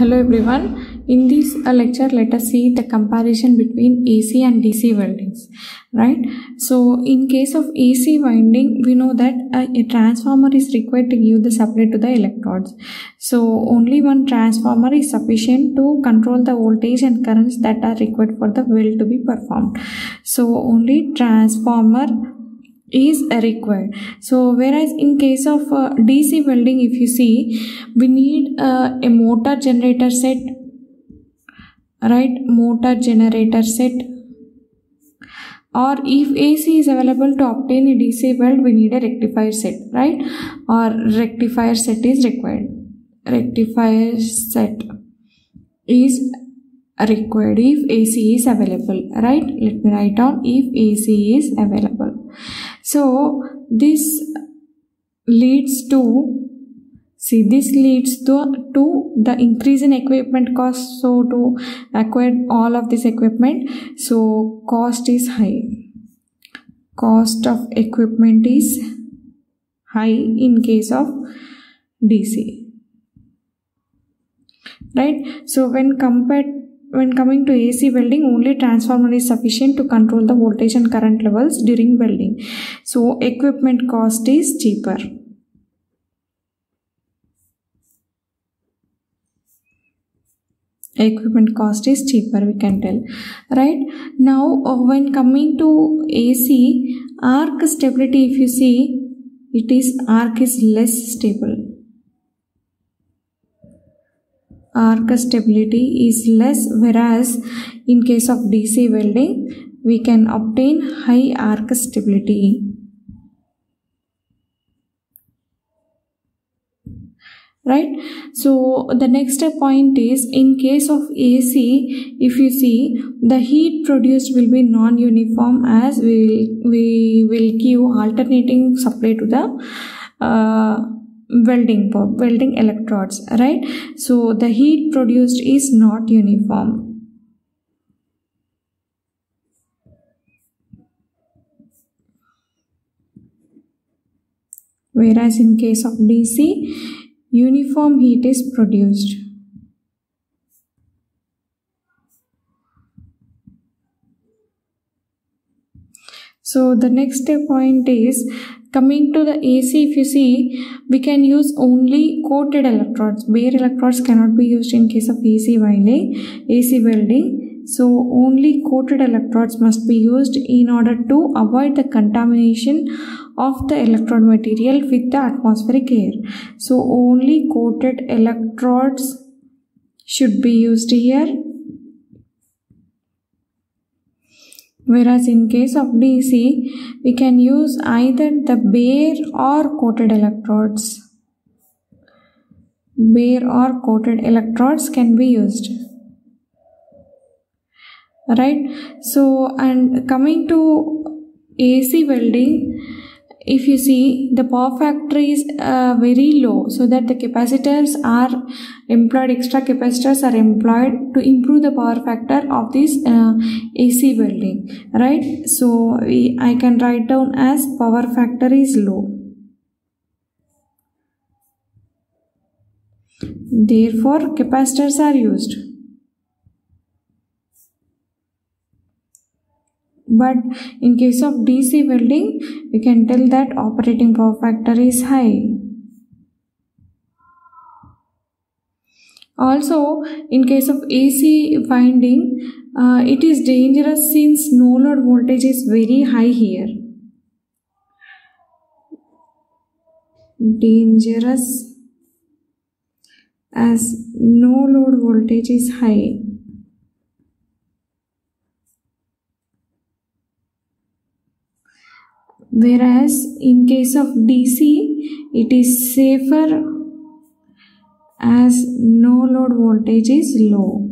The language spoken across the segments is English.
Hello everyone. In this lecture, let us see the comparison between AC and DC weldings, right? So in case of AC winding, we know that a transformer is required to give the supply to the electrodes. So only one transformer is sufficient to control the voltage and currents that are required for the weld to be performed. So only transformer is required. So whereas in case of DC welding, if you see, we need a motor generator set, right? Motor generator set. Or if AC is available to obtain a DC weld, we need a rectifier set, right? Or rectifier set is required. Rectifier set is required if AC is available, right? Let me write down if AC is available. So this leads to the increase in equipment cost. So to acquire all of this equipment, so cost is high. Cost of equipment is high in case of DC, right? So when coming to AC welding, only transformer is sufficient to control the voltage and current levels during welding. So equipment cost is cheaper. Equipment cost is cheaper, we can tell, right? Now when coming to AC, arc stability, if you see, arc is less stable. Arc stability is less, whereas in case of DC welding, we can obtain high arc stability. Right? So the next point is, in case of AC, if you see, the heat produced will be non-uniform, as we will give alternating supply to the welding electrodes, right? So the heat produced is not uniform. Whereas in case of DC, uniform heat is produced. So the next point is, coming to the AC, if you see, we can use only coated electrodes. Bare electrodes cannot be used in case of AC welding. So only coated electrodes must be used in order to avoid the contamination of the electrode material with the atmospheric air. So only coated electrodes should be used here. Whereas in case of DC, we can use either the bare or coated electrodes. Bare or coated electrodes can be used, right? So, and coming to AC welding, if you see, the power factor is very low, so that the capacitors are employed, extra capacitors are employed to improve the power factor of this AC welding, right? So I can write down as power factor is low. Therefore, capacitors are used. But in case of DC welding, we can tell that operating power factor is high. Also, in case of AC winding, it is dangerous since no load voltage is very high here. Dangerous as no load voltage is high. Whereas in case of DC, it is safer as no load voltage is low.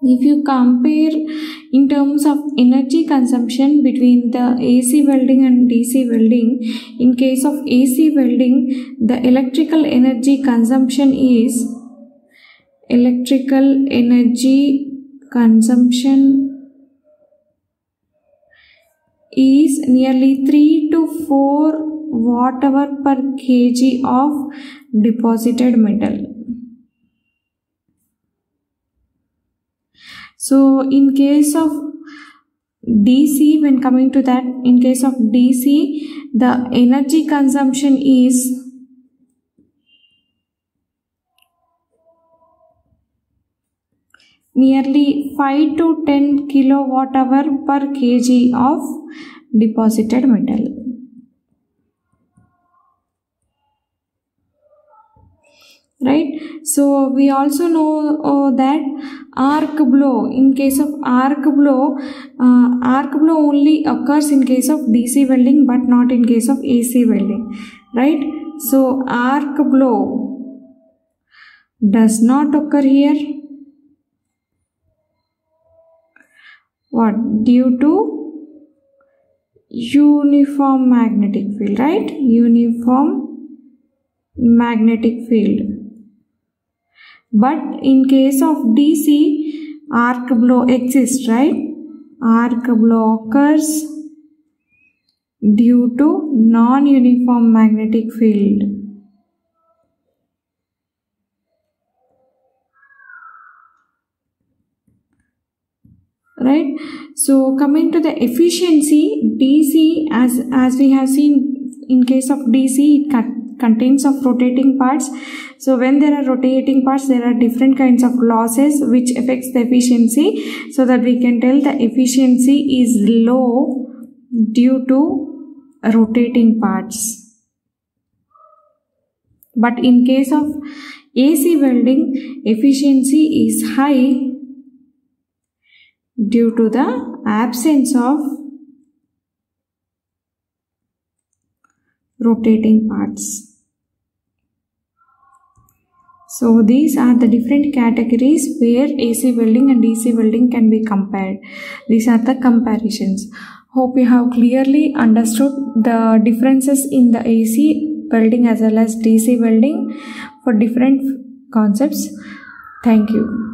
If you compare in terms of energy consumption between the AC welding and DC welding, in case of AC welding, the electrical energy consumption is nearly 3 to 4 watt-hour per kg of deposited metal. So in case of DC, when coming to that, in case of DC, the energy consumption is nearly 5 to 10 kilowatt hour per kg of deposited metal. Right, so we also know that arc blow, in case of arc blow only occurs in case of DC welding but not in case of AC welding, right? So arc blow does not occur here. What? Due to uniform magnetic field, right? Uniform magnetic field. But in case of DC, arc blow exists, right? Arc blow occurs due to non-uniform magnetic field. Right, so coming to the efficiency, DC, as we have seen, in case of DC, it contains of rotating parts. So when there are rotating parts, there are different kinds of losses which affects the efficiency, so that we can tell the efficiency is low due to rotating parts. But in case of AC welding, efficiency is high due to the absence of rotating parts. So these are the different categories where AC welding and DC welding can be compared. These are the comparisons. Hope you have clearly understood the differences in the AC welding as well as DC welding for different concepts. Thank you.